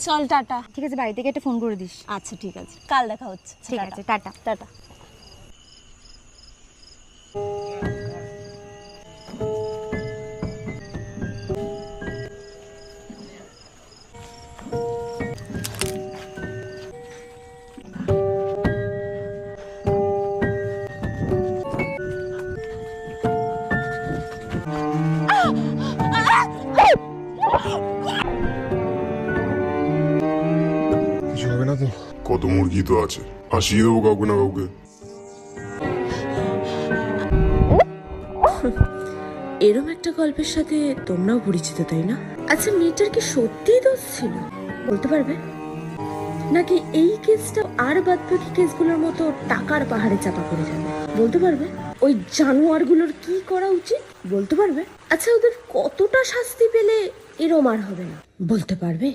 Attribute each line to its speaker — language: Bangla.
Speaker 1: চল টাটা।
Speaker 2: ঠিক আছে, বাড়ি থেকে একটা ফোন করে দিস।
Speaker 1: আচ্ছা ঠিক আছে, কাল দেখা হচ্ছে।
Speaker 2: ঠিক আছে, টাটা।
Speaker 1: টাটা।
Speaker 3: কিছু হবে না তো? কত মুরগি তো আছে, আসিয়ে দেবো কাউকে না কাউকে।
Speaker 4: এরম একটা গল্পের সাথে তোমরাও পরিচিত, তাই না? আচ্ছা, মেয়েটার কি সত্যিই দোষ ছিল? বলতে পারবে? নাকি এই কেসটা আর বাদবাকি কেসগুলোর মতো টাকার পাহাড়ে চাপা পড়ে যাবে? বলতে পারবে? ওই জানোয়ারগুলোর কি করা উচিত? বলতে পারবে? আচ্ছা, ওদের কতটা শাস্তি পেলে এরম আর হবে না? বলতে পারবে?